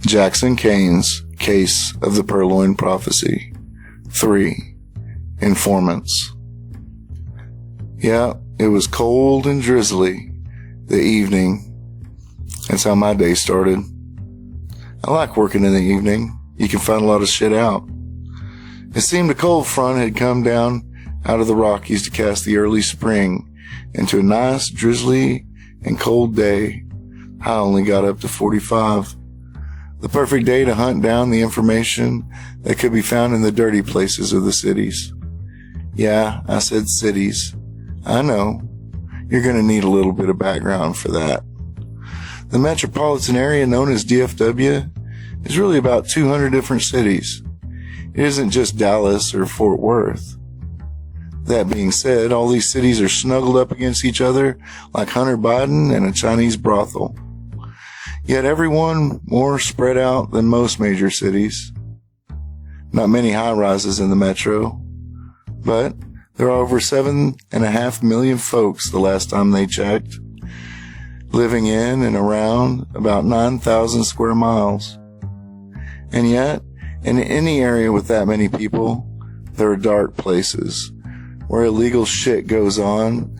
Jackson Cain's Case of the Purloined Prophecy. 3. Informants. Yeah, it was cold and drizzly the evening. That's how my day started. I like working in the evening. You can find a lot of shit out. It seemed a cold front had come down out of the Rockies to cast the early spring into a nice, drizzly, and cold day. I only got up to 45. The perfect day to hunt down the information that could be found in the dirty places of the cities. Yeah, I said cities. I know. You're going to need a little bit of background for that. The metropolitan area known as DFW is really about 200 different cities. It isn't just Dallas or Fort Worth. That being said, all these cities are snuggled up against each other like Hunter Biden and a Chinese brothel. Yet everyone more spread out than most major cities. Not many high-rises in the metro, but there are over 7.5 million folks the last time they checked, living in and around about 9,000 square miles. And yet, in any area with that many people, there are dark places where illegal shit goes on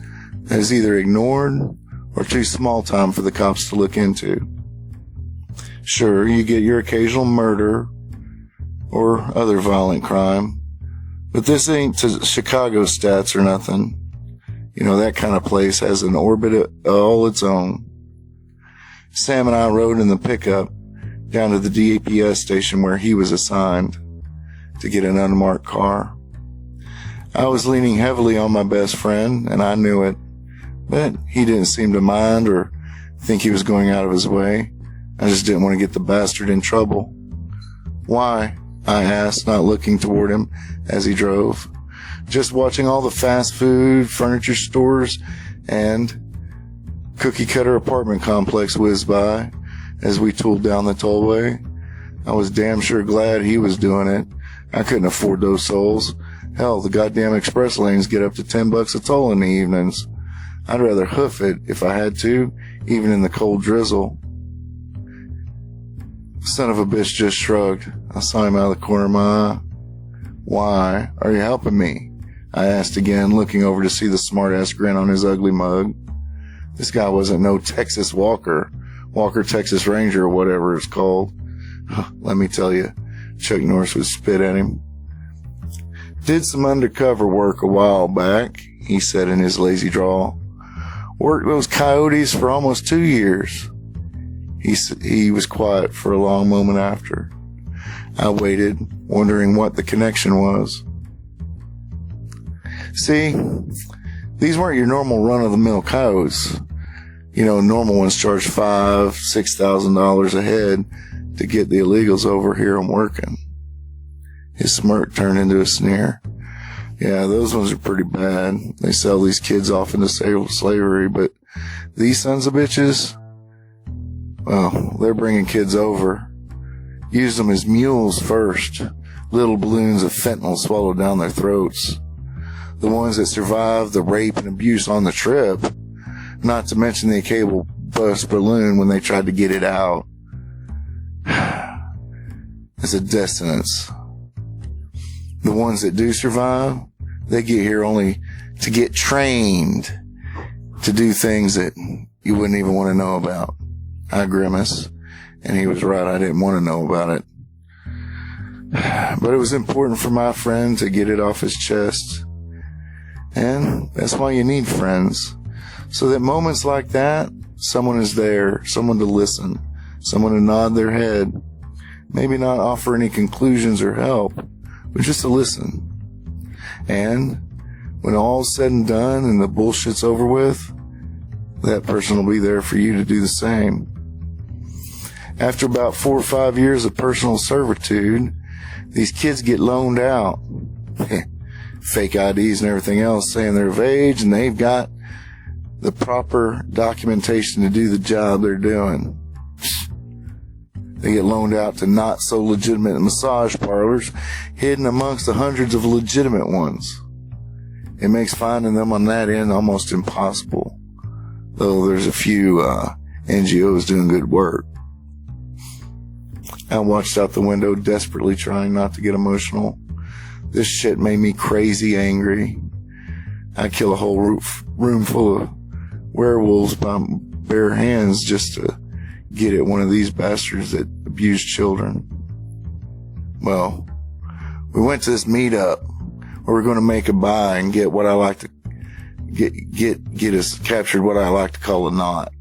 that is either ignored or too small time for the cops to look into. Sure, you get your occasional murder or other violent crime, but this ain't to Chicago stats or nothing. You know, that kind of place has an orbit all its own. Sam and I rode in the pickup down to the DPS station where he was assigned to get an unmarked car. I was leaning heavily on my best friend, and I knew it, but he didn't seem to mind or think he was going out of his way. I just didn't want to get the bastard in trouble. Why? I asked, not looking toward him as he drove. Just watching all the fast food, furniture stores, and cookie-cutter apartment complex whiz by as we tooled down the tollway. I was damn sure glad he was doing it. I couldn't afford those souls. Hell, the goddamn express lanes get up to $10 a toll in the evenings. I'd rather hoof it if I had to, even in the cold drizzle. Son of a bitch just shrugged. I saw him out of the corner of my eye. Why are you helping me? I asked again, looking over to see the smart-ass grin on his ugly mug. This guy wasn't no Texas Walker, Texas Ranger, or whatever it's called. Let me tell you, Chuck Norris would spit at him. Did some undercover work a while back, he said in his lazy drawl. Worked those coyotes for almost 2 years. He was quiet for a long moment after. I waited, wondering what the connection was. See, these weren't your normal run-of-the-mill coyotes. You know, normal ones charge $5,000, $6,000 a head to get the illegals over here and working. His smirk turned into a sneer. Yeah, those ones are pretty bad. They sell these kids off into slavery, but these sons of bitches, well, they're bringing kids over. Use them as mules first. Little balloons of fentanyl swallowed down their throats. The ones that survive the rape and abuse on the trip, not to mention the cable bus balloon when they tried to get it out. It's a dissonance. The ones that do survive, they get here only to get trained to do things that you wouldn't even want to know about. I grimaced, and he was right. I didn't want to know about it. But it was important for my friend to get it off his chest. And that's why you need friends. So that moments like that, someone is there, someone to listen, someone to nod their head. Maybe not offer any conclusions or help, but just to listen. And when all's said and done and the bullshit's over with, that person will be there for you to do the same. After about 4 or 5 years of personal servitude, these kids get loaned out. Fake IDs and everything else saying they're of age and they've got the proper documentation to do the job they're doing. They get loaned out to not so legitimate massage parlors hidden amongst the hundreds of legitimate ones. It makes finding them on that end almost impossible, though there's a few NGOs doing good work. I watched out the window, desperately trying not to get emotional. This shit made me crazy angry. I'd kill a whole room full of werewolves by bare hands just to get at one of these bastards that abused children. Well, we went to this meetup where we're going to make a buy and get what I like to get us captured, what I like to call a knot.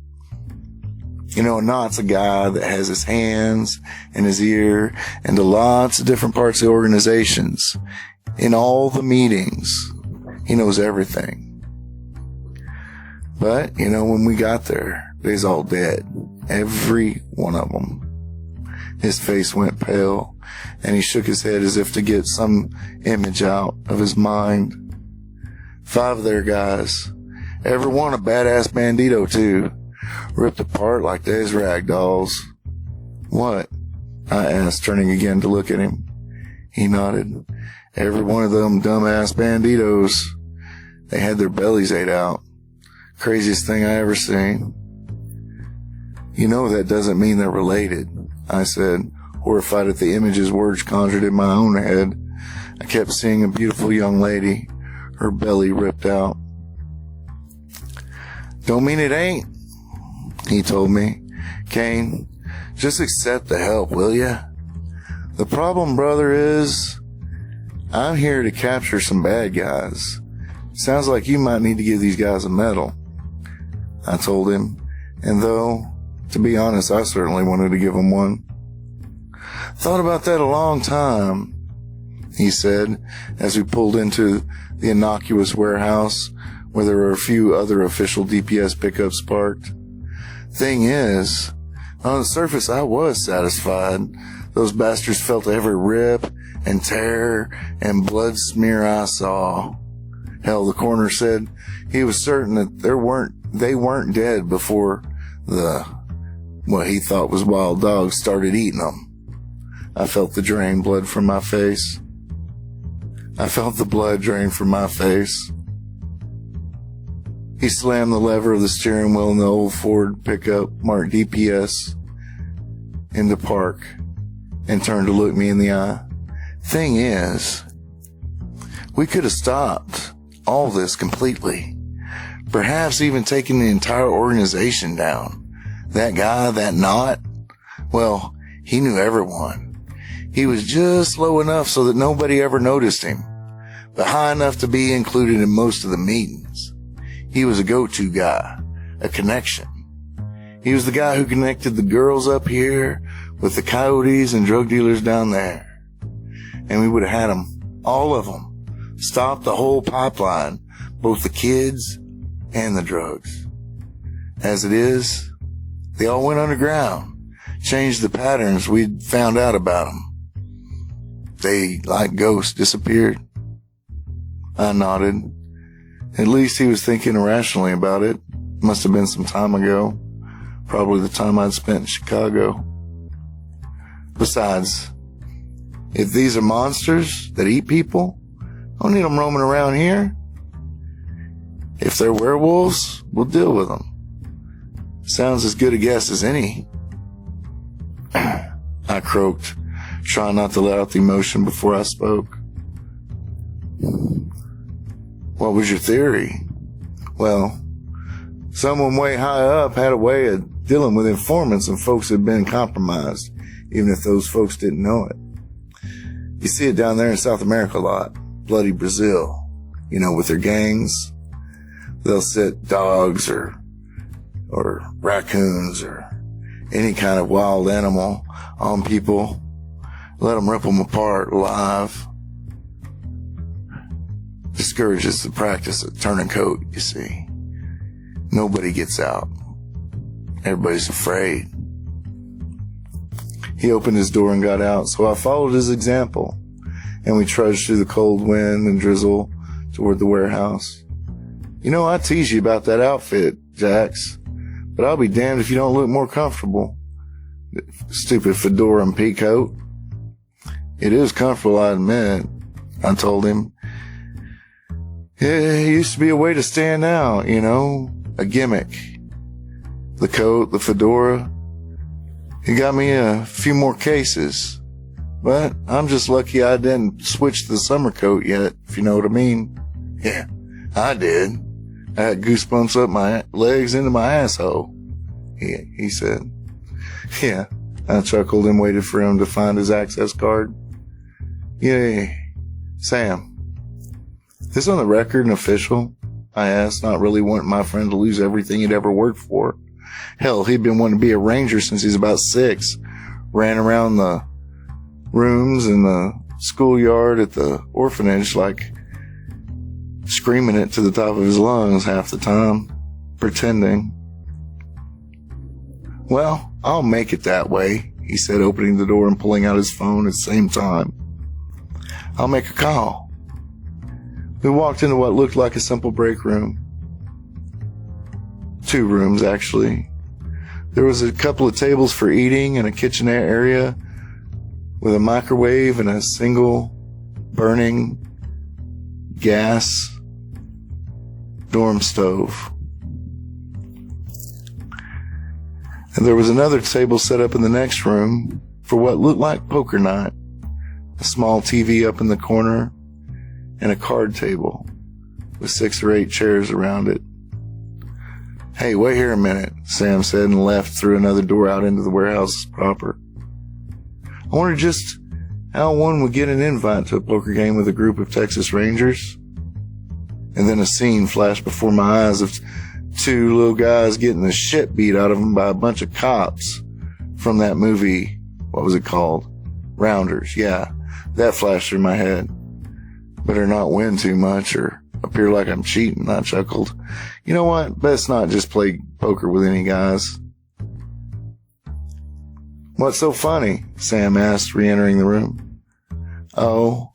You know, a knot's a guy that has his hands and his ear into lots of different parts of the organizations. In all the meetings, he knows everything. But, you know, when we got there, they's all dead. Every one of them. His face went pale, and he shook his head as if to get some image out of his mind. 5 of their guys, every one a badass bandito too, ripped apart like they's rag dolls. What? I asked, turning again to look at him. He nodded. Every one of them dumbass banditos. They had their bellies ate out. Craziest thing I ever seen. You know that doesn't mean they're related, I said, horrified at the images words conjured in my own head. I kept seeing a beautiful young lady, her belly ripped out. Don't mean it ain't, he told me. Cain, just accept the help, will ya? The problem, brother, is I'm here to capture some bad guys. Sounds like you might need to give these guys a medal, I told him, and though, to be honest, I certainly wanted to give them one. Thought about that a long time, he said, as we pulled into the innocuous warehouse where there were a few other official DPS pickups parked. Thing is, on the surface I was satisfied. Those bastards felt every rip and tear and blood smear I saw. Hell, the coroner said he was certain that they weren't dead before what he thought was wild dogs started eating them. I felt the drain blood from my face. I felt the blood drain from my face. He slammed the lever of the steering wheel in the old Ford pickup marked DPS into park and turned to look me in the eye. Thing is, we could have stopped all this completely. Perhaps even taken the entire organization down. That guy, that knot, well, he knew everyone. He was just low enough so that nobody ever noticed him, but high enough to be included in most of the meetings. He was a go-to guy, a connection. He was the guy who connected the girls up here with the coyotes and drug dealers down there. And we would have had them, all of them, stop the whole pipeline, both the kids and the drugs. As it is, they all went underground, changed the patterns we'd found out about them. They, like ghosts, disappeared. I nodded. At least he was thinking irrationally about it. Must have been some time ago. Probably the time I'd spent in Chicago. Besides, if these are monsters that eat people, I don't need them roaming around here. If they're werewolves, we'll deal with them. Sounds as good a guess as any. I croaked, trying not to let out the emotion before I spoke. What was your theory? Well, someone way high up had a way of dealing with informants and folks that had been compromised, even if those folks didn't know it. You see it down there in South America a lot. Bloody Brazil, you know, with their gangs. They'll set dogs or raccoons or any kind of wild animal on people, let them rip them apart alive. Discourages the practice of turning coat, you see. Nobody gets out. Everybody's afraid. He opened his door and got out, so I followed his example, and we trudged through the cold wind and drizzle toward the warehouse. You know, I tease you about that outfit, Jax, but I'll be damned if you don't look more comfortable. Stupid fedora and pea coat. It is comfortable, I admit, I told him. It used to be a way to stand out, you know, a gimmick. The coat, the fedora, He got me a few more cases, but I'm just lucky I didn't switch to the summer coat yet, if you know what I mean. Yeah, I did. I had goosebumps up my legs into my asshole, he said. Yeah, I chuckled and waited for him to find his access card. Yeah, Sam, this on the record and official? I asked, not really wanting my friend to lose everything he'd ever worked for. Hell, he'd been wanting to be a ranger since he was about 6. Ran around the rooms in the schoolyard at the orphanage like screaming it to the top of his lungs half the time, pretending. Well, I'll make it that way, he said, opening the door and pulling out his phone at the same time. I'll make a call. We walked into what looked like a simple break room. 2 rooms, actually. There was a couple of tables for eating and a kitchenette area with a microwave and a single burning gas dorm stove. And there was another table set up in the next room for what looked like poker night. A small TV up in the corner and a card table with 6 or 8 chairs around it. Hey, wait here a minute, Sam said and left through another door out into the warehouse proper. I wondered just how one would get an invite to a poker game with a group of Texas Rangers. And then a scene flashed before my eyes of 2 little guys getting the shit beat out of them by a bunch of cops from that movie. What was it called? Rounders. Yeah, that flashed through my head. Better not win too much or appear like I'm cheating, I chuckled. You know what? Best not just play poker with any guys. What's so funny? Sam asked, re-entering the room. Oh,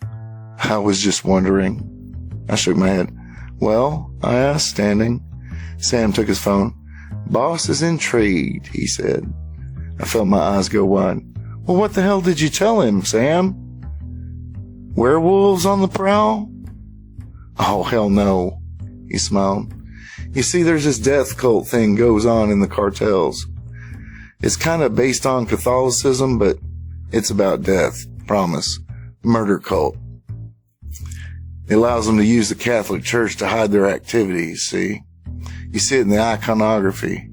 I was just wondering. I shook my head. Well, I asked, standing. Sam took his phone. Boss is intrigued, he said. I felt my eyes go wide. Well, what the hell did you tell him, Sam? Werewolves on the prowl? Oh, hell no, he smiled. You see, there's this death cult thing goes on in the cartels. It's kind of based on Catholicism, but it's about death, promise. Murder cult. It allows them to use the Catholic Church to hide their activities, see? You see it in the iconography.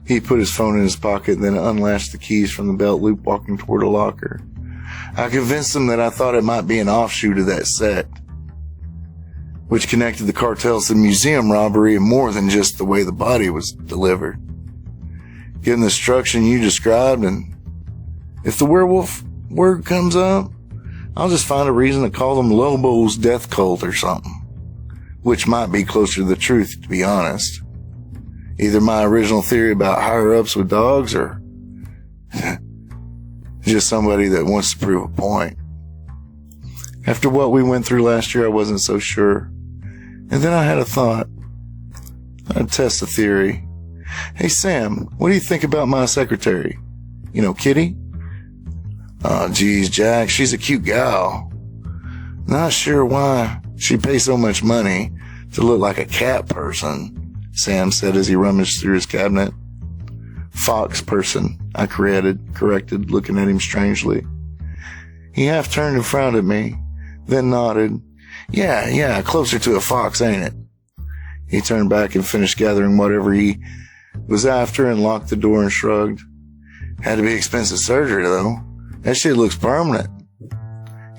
He put his phone in his pocket, then unlatched the keys from the belt loop, walking toward a locker. I convinced him that I thought it might be an offshoot of that sect, which connected the cartels to the museum robbery and more than just the way the body was delivered. Given the structure you described, and if the werewolf word comes up, I'll just find a reason to call them Lobo's death cult or something, which might be closer to the truth, to be honest. Either my original theory about higher-ups with dogs or just somebody that wants to prove a point. After what we went through last year, I wasn't so sure. And then I had a thought. I'd test the theory. Hey, Sam, what do you think about my secretary? You know, Kitty? Oh, geez, Jack, she's a cute gal. Not sure why she pays so much money to look like a cat person, Sam said as he rummaged through his cabinet. Fox person, I corrected, looking at him strangely. He half turned and frowned at me, then nodded. Yeah, closer to a fox, ain't it? He turned back and finished gathering whatever he was after and locked the door and shrugged. Had to be expensive surgery, though. That shit looks permanent.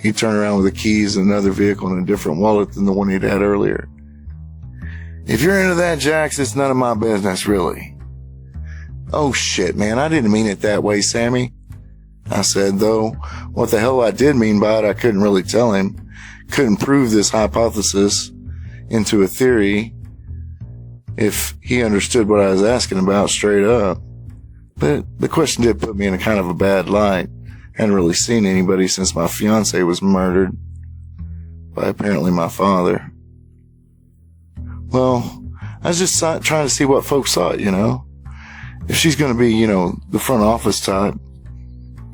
He turned around with the keys and another vehicle in a different wallet than the one he'd had earlier. If you're into that, Jax, it's none of my business, really. Oh, shit, man, I didn't mean it that way, Sammy. I said, though what the hell I did mean by it, I couldn't really tell him. Couldn't prove this hypothesis into a theory if he understood what I was asking about straight up. But the question did put me in a kind of a bad light. Hadn't really seen anybody since my fiance was murdered by apparently my father. Well, I was just trying to see what folks thought, you know. If she's going to be, you know, the front office type,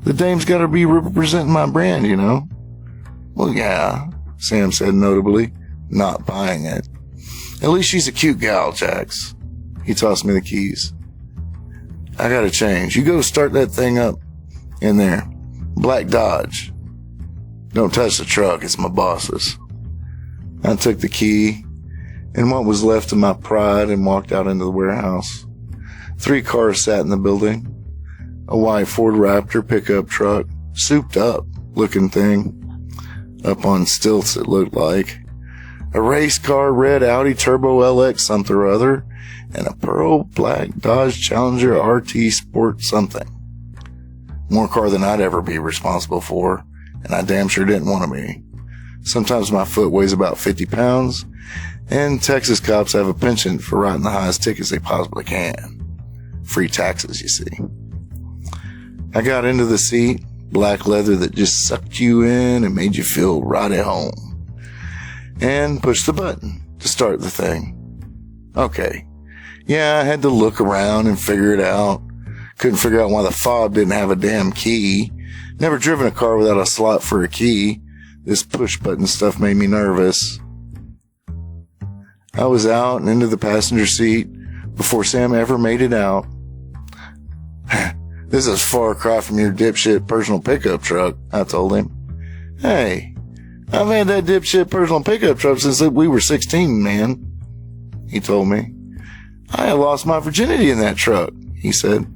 the dame's got to be representing my brand, you know. Well, yeah, Sam said notably, not buying it. At least she's a cute gal, Jax. He tossed me the keys. I gotta change. You go start that thing up in there. Black Dodge. Don't touch the truck. It's my boss's. I took the key and what was left of my pride and walked out into the warehouse. 3 cars sat in the building. A white Ford Raptor pickup truck, souped up looking thing. Up on stilts it looked like. A race car, red Audi Turbo LX something or other, and a pearl black Dodge Challenger RT Sport something. More car than I'd ever be responsible for, and I damn sure didn't want to be. Sometimes my foot weighs about 50 pounds, and Texas cops have a penchant for writing the highest tickets they possibly can. Free taxes, you see. I got into the seat, black leather that just sucked you in and made you feel right at home, and pushed the button to start the thing. Okay. Yeah, I had to look around and figure it out. Couldn't figure out why the fob didn't have a damn key. Never driven a car without a slot for a key. This push button stuff made me nervous. I was out and into the passenger seat before Sam ever made it out. This is a far cry from your dipshit personal pickup truck, I told him. Hey, I've had that dipshit personal pickup truck since we were 16, man, he told me. I had lost my virginity in that truck, he said.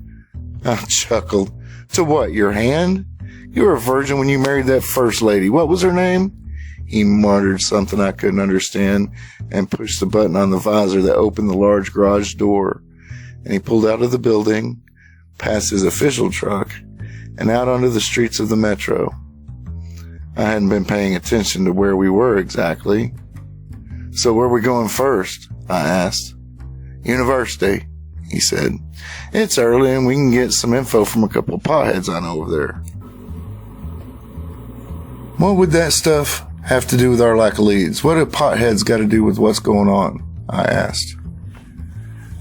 I chuckled. To what, your hand? You were a virgin when you married that first lady. What was her name? He muttered something I couldn't understand and pushed the button on the visor that opened the large garage door. And he pulled out of the building, past his official truck, and out onto the streets of the metro. I hadn't been paying attention to where we were exactly. So where are we going first? I asked. University, he said. It's early and we can get some info from a couple of potheads I know over there. What would that stuff have to do with our lack of leads? What have potheads got to do with what's going on? I asked.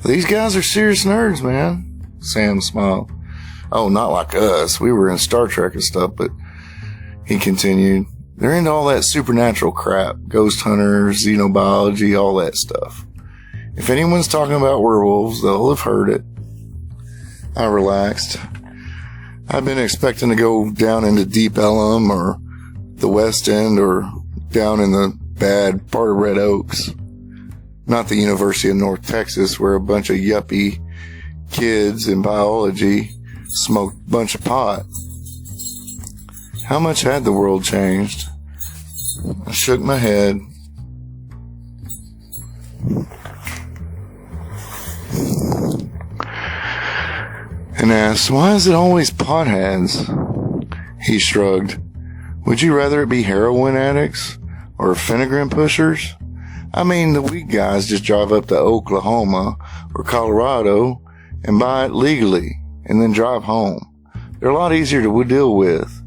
These guys are serious nerds, man. Sam smiled. Oh, not like us. We were in Star Trek and stuff, but he continued. They're into all that supernatural crap. Ghost hunters, xenobiology, all that stuff. If anyone's talking about werewolves, they'll have heard it. I relaxed. I've been expecting to go down into Deep Ellum or the West End or down in the bad part of Red Oaks. Not the University of North Texas where a bunch of yuppie kids in biology smoked a bunch of pot. How much had the world changed? I shook my head. And asked, why is it always potheads? He shrugged. Would you rather it be heroin addicts or phenogrin pushers? I mean, the weak guys just drive up to Oklahoma or Colorado and buy it legally and then drive home. They're a lot easier to deal with.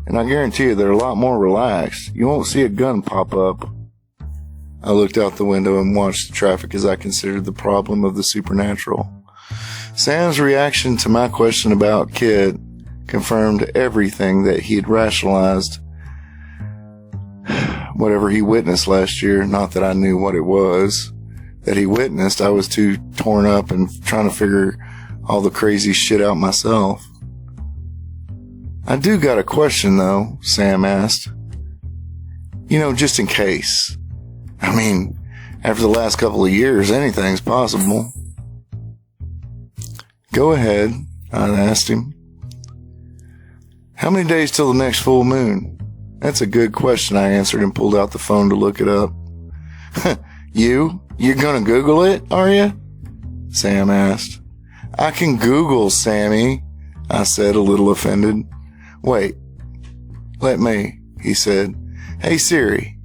And I guarantee you they're a lot more relaxed. You won't see a gun pop up. I looked out the window and watched the traffic as I considered the problem of the supernatural. Sam's reaction to my question about Kid confirmed everything that he had rationalized. Whatever he witnessed last year, not that I knew what it was that he witnessed, I was too torn up and trying to figure all the crazy shit out myself. I do got a question though, Sam asked. Just in case. I mean, after the last couple of years, anything's possible. Go ahead, I asked him. How many days till the next full moon? That's a good question, I answered and pulled out the phone to look it up. You're gonna Google it, are you? Sam asked. I can Google, Sammy, I said, a little offended. Wait, let me, he said. Hey Siri,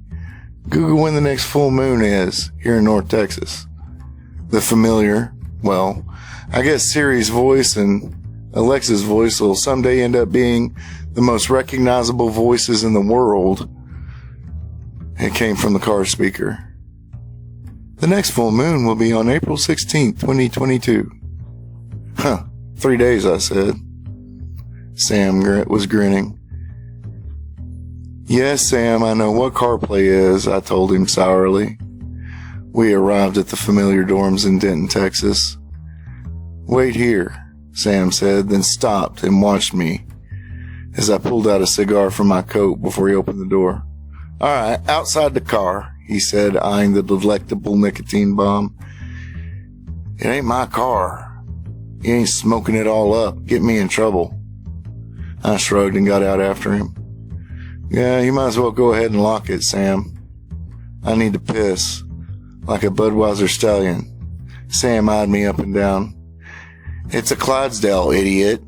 Google when the next full moon is here in North Texas. The familiar, well, I guess Siri's voice and Alexa's voice will someday end up being the most recognizable voices in the world. It came from the car speaker. The next full moon will be on April 16th, 2022. 3 days, I said. Sam was grinning. Yes, Sam, I know what CarPlay is, I told him sourly. We arrived at the familiar dorms in Denton, Texas. Wait here, Sam said, then stopped and watched me as I pulled out a cigar from my coat before he opened the door. All right, outside the car, he said, eyeing the delectable nicotine bomb. It ain't my car. You ain't smoking it all up. Get me in trouble. I shrugged and got out after him. Yeah, you might as well go ahead and lock it, Sam. I need to piss, like a Budweiser stallion. Sam eyed me up and down. It's a Clydesdale, idiot.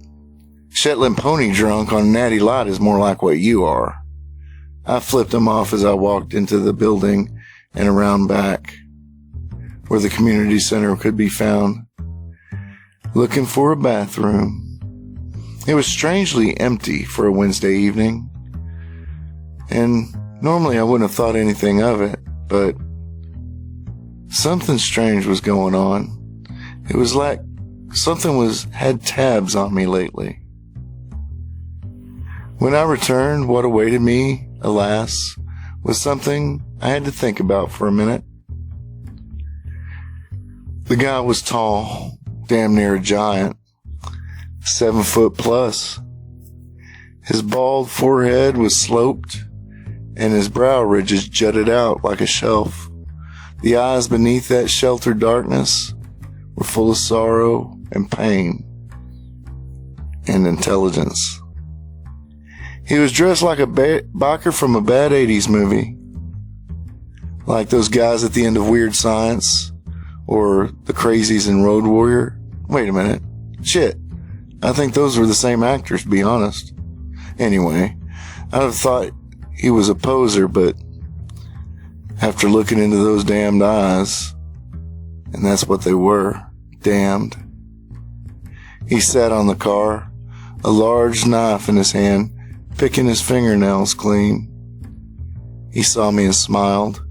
Shetland pony drunk on Natty Light is more like what you are. I flipped him off as I walked into the building and around back, where the community center could be found, looking for a bathroom. It was strangely empty for a Wednesday evening, and normally I wouldn't have thought anything of it, but something strange was going on. It was like something had tabs on me lately. When I returned, what awaited me, alas, was something I had to think about for a minute. The guy was tall, damn near a giant, 7 foot plus. His bald forehead was sloped, and his brow ridges jutted out like a shelf. The eyes beneath that sheltered darkness were full of sorrow and pain and intelligence. He was dressed like a biker from a bad 80s movie, like those guys at the end of Weird Science or the crazies in Road Warrior. Wait a minute. Shit. I think those were the same actors, to be honest. Anyway, I'd have thought he was a poser, but after looking into those damned eyes, and that's what they were, damned. He sat on the car, a large knife in his hand, picking his fingernails clean. He saw me and smiled.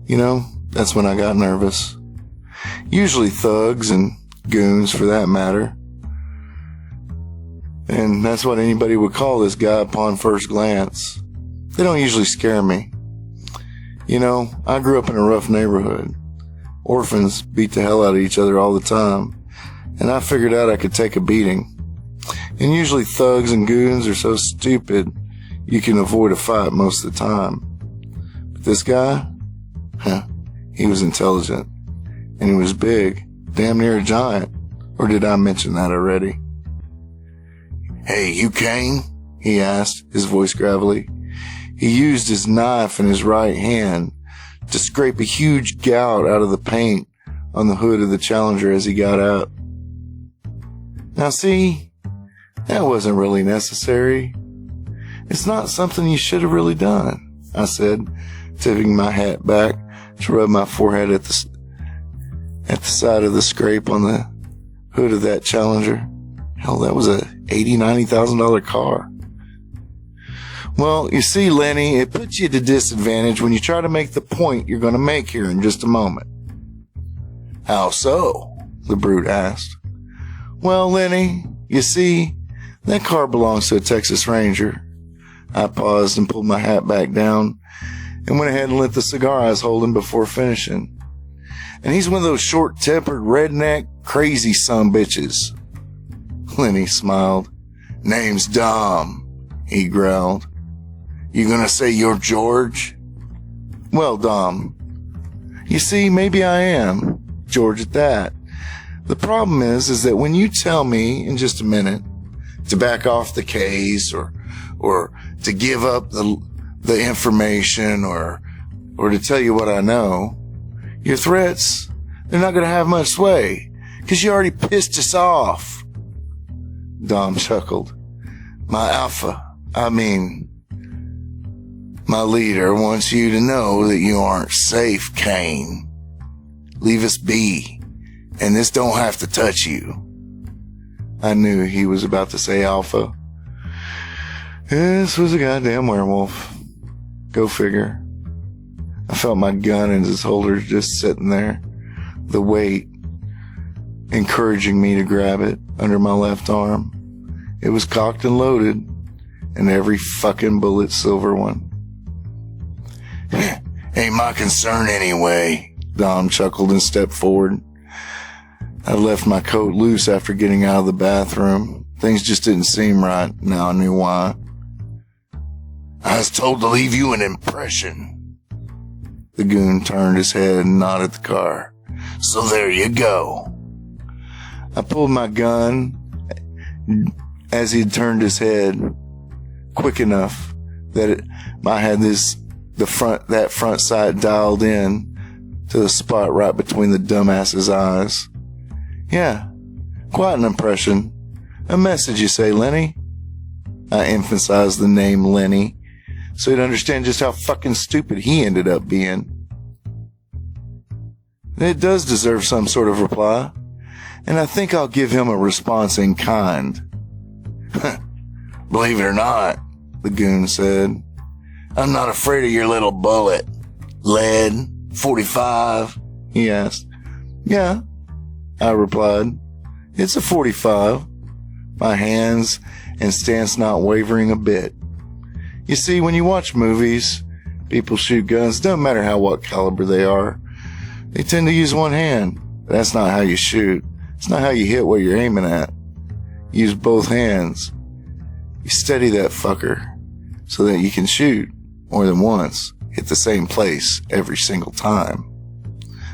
You know, that's when I got nervous. Usually thugs and goons, for that matter. And that's what anybody would call this guy upon first glance. They don't usually scare me. You know, I grew up in a rough neighborhood. Orphans beat the hell out of each other all the time, and I figured out I could take a beating. And usually thugs and goons are so stupid you can avoid a fight most of the time. But this guy, he was intelligent, and he was big, damn near a giant. Or did I mention that already? Hey, you Cain? He asked, his voice gravelly. He used his knife in his right hand to scrape a huge gout out of the paint on the hood of the Challenger as he got out. Now see, that wasn't really necessary. It's not something you should have really done, I said, tipping my hat back to rub my forehead at the side of the scrape on the hood of that Challenger. Hell, that was a $80,000-$90,000 car. Well, you see, Lenny, it puts you at a disadvantage when you try to make the point you're going to make here in just a moment. How so? The brute asked. Well, Lenny, you see, that car belongs to a Texas Ranger. I paused and pulled my hat back down and went ahead and lit the cigar I was holding before finishing. And he's one of those short-tempered, redneck, crazy sumbitches. Lenny smiled. Name's Dom, he growled. You gonna say you're George? Well, Dom, you see, maybe I am George at that. The problem is that when you tell me in just a minute to back off the case or to give up the information or to tell you what I know, your threats, they're not going to have much sway because you already pissed us off. Dom chuckled. My leader wants you to know that you aren't safe, Cain. Leave us be, and this don't have to touch you. I knew he was about to say Alpha. This was a goddamn werewolf. Go figure. I felt my gun in his holder just sitting there, the weight encouraging me to grab it under my left arm. It was cocked and loaded, and every fucking bullet silver one. Ain't my concern anyway, Dom chuckled and stepped forward. I left my coat loose after getting out of the bathroom. Things just didn't seem right. Now I knew why. I was told to leave you an impression. The goon turned his head and nodded the car. So there you go. I pulled my gun as he turned his head quick enough that I had that front sight dialed in to the spot right between the dumbass's eyes. Yeah, quite an impression. A message, you say, Lenny? I emphasized the name Lenny so he'd understand just how fucking stupid he ended up being. It does deserve some sort of reply, and I think I'll give him a response in kind. Believe it or not, the goon said, I'm not afraid of your little bullet. Lead, 45, he asked. Yeah, I replied. It's a 45. My hands and stance not wavering a bit. You see, when you watch movies, people shoot guns, doesn't matter what caliber they are. They tend to use one hand. That's not how you shoot. It's not how you hit what you're aiming at. Use both hands. You steady that fucker so that you can shoot more than once, hit the same place every single time.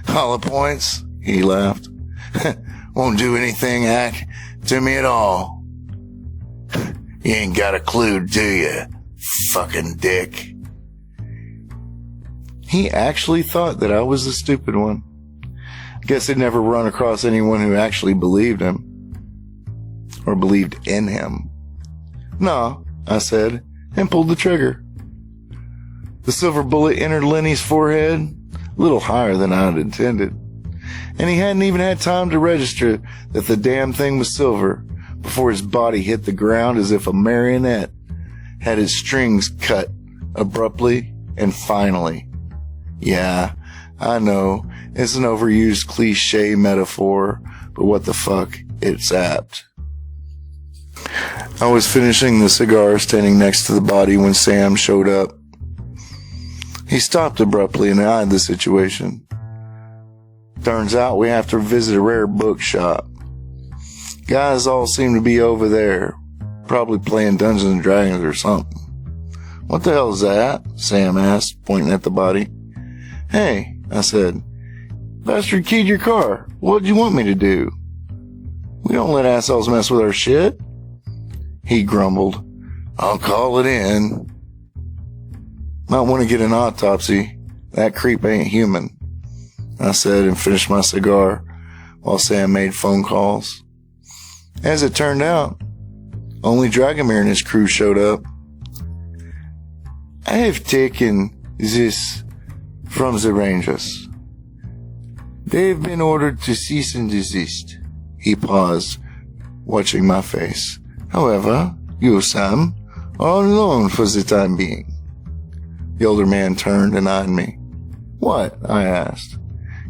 Hollow points, he laughed. Won't do anything to me at all. You ain't got a clue, do you, fucking dick? He actually thought that I was the stupid one. I guess he'd never run across anyone who actually believed him. Or believed in him. No, I said, and pulled the trigger. The silver bullet entered Lenny's forehead, a little higher than I had intended. And he hadn't even had time to register that the damn thing was silver before his body hit the ground as if a marionette had its strings cut abruptly and finally. Yeah, I know, it's an overused cliche metaphor, but what the fuck, it's apt. I was finishing the cigar standing next to the body when Sam showed up. He stopped abruptly and eyed the situation. Turns out we have to visit a rare bookshop. Guys all seem to be over there, probably playing Dungeons and Dragons or something. What the hell is that? Sam asked, pointing at the body. Hey, I said, bastard keyed your car. What'd you want me to do? We don't let assholes mess with our shit. He grumbled. I'll call it in. Might want to get an autopsy. That creep ain't human, I said and finished my cigar while Sam made phone calls. As it turned out, only Dragomir and his crew showed up. I have taken this from the Rangers. They've been ordered to cease and desist. He paused, watching my face. However, you, Sam, are alone for the time being. The older man turned and eyed me. What? I asked.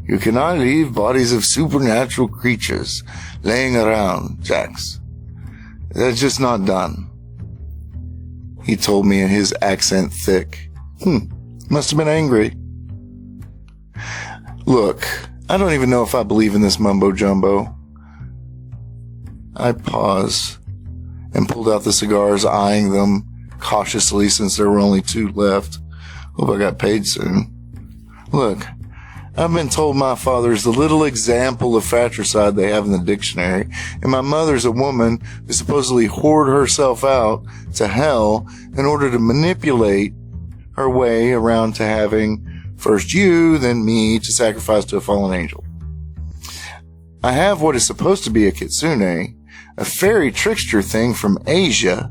You cannot leave bodies of supernatural creatures laying around, Jax. That's just not done. He told me in his accent thick. Must have been angry. Look, I don't even know if I believe in this mumbo-jumbo. I paused and pulled out the cigars, eyeing them cautiously since there were only 2 left. Hope I got paid soon. Look, I've been told my father's the little example of fratricide they have in the dictionary, and my mother's a woman who supposedly whored herself out to hell in order to manipulate her way around to having first you, then me, to sacrifice to a fallen angel. I have what is supposed to be a kitsune, a fairy trickster thing from Asia.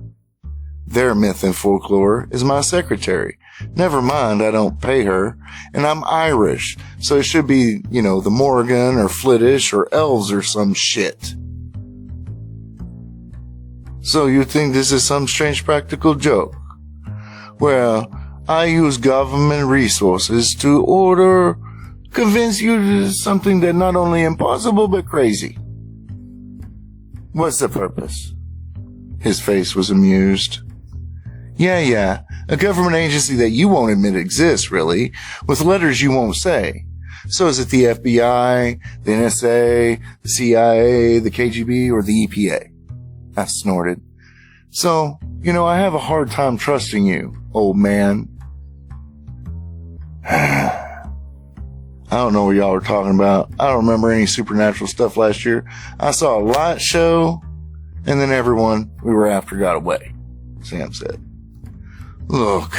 Their myth and folklore is my secretary. Never mind, I don't pay her, and I'm Irish, so it should be, the Morgan or Flittish or elves or some shit. So you think this is some strange practical joke? Well, I use government resources to convince you to something that's not only impossible but crazy. What's the purpose? His face was amused. Yeah, a government agency that you won't admit exists, really, with letters you won't say. So is it the FBI, the NSA, the CIA, the KGB, or the EPA? I snorted. So, I have a hard time trusting you, old man. I don't know what y'all were talking about. I don't remember any supernatural stuff last year. I saw a light show, and then everyone we were after got away, Sam said. Look,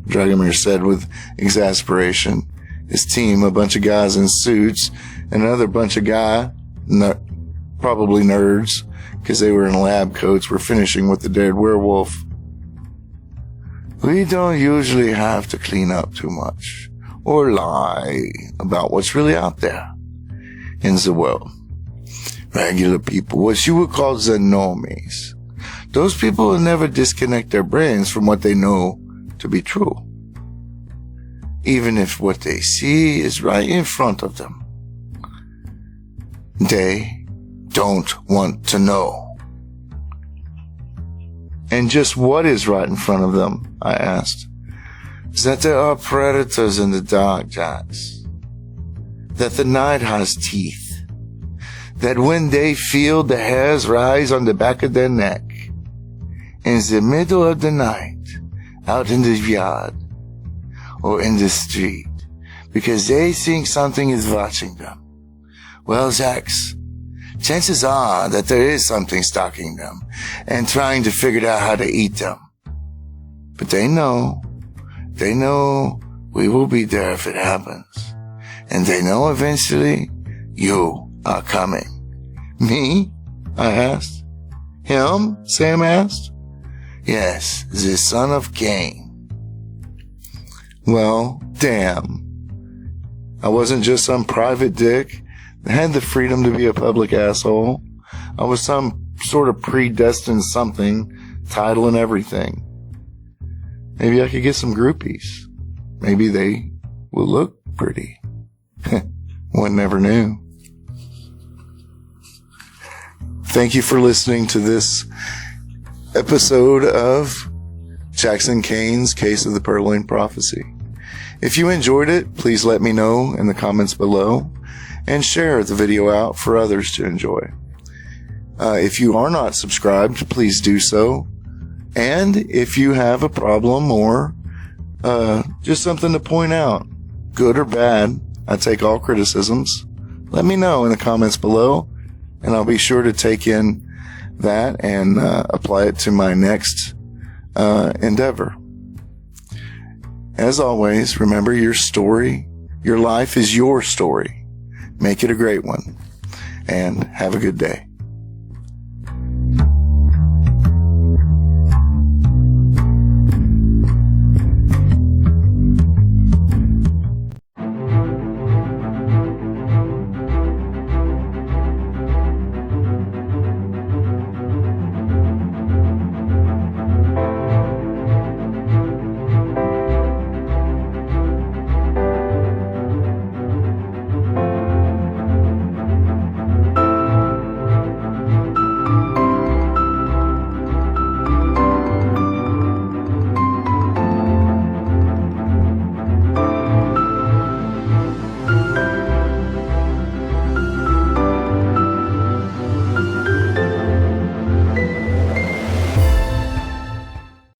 Dragomir said with exasperation. His team, a bunch of guys in suits, and another bunch of probably nerds, because they were in lab coats, were finishing with the dead werewolf. We don't usually have to clean up too much, or lie about what's really out there in the world. Regular people, what you would call the normies. Those people will never disconnect their brains from what they know to be true, even if what they see is right in front of them. They don't want to know. And just what is right in front of them, I asked. Is that there are predators in the dark, Jax. That the night has teeth. That when they feel the hairs rise on the back of their neck, in the middle of the night, out in the yard, or in the street, because they think something is watching them. Well, Jax, chances are that there is something stalking them and trying to figure out how to eat them. But they know we will be there if it happens. And they know eventually you are coming. Me? I asked. Him? Sam asked. Yes, the son of Cain. Well, damn. I wasn't just some private dick that had the freedom to be a public asshole. I was some sort of predestined something, title and everything. Maybe I could get some groupies. Maybe they will look pretty. One never knew. Thank you for listening to this episode of Jackson Cain's Case of the Purloined Prophecy. If you enjoyed it, please let me know in the comments below and share the video out for others to enjoy. If you are not subscribed, please do so. And if you have a problem or just something to point out, good or bad, I take all criticisms. Let me know in the comments below, and I'll be sure to take in that and apply it to my next endeavor. As always, remember your story. Your life is your story. Make it a great one, and have a good day.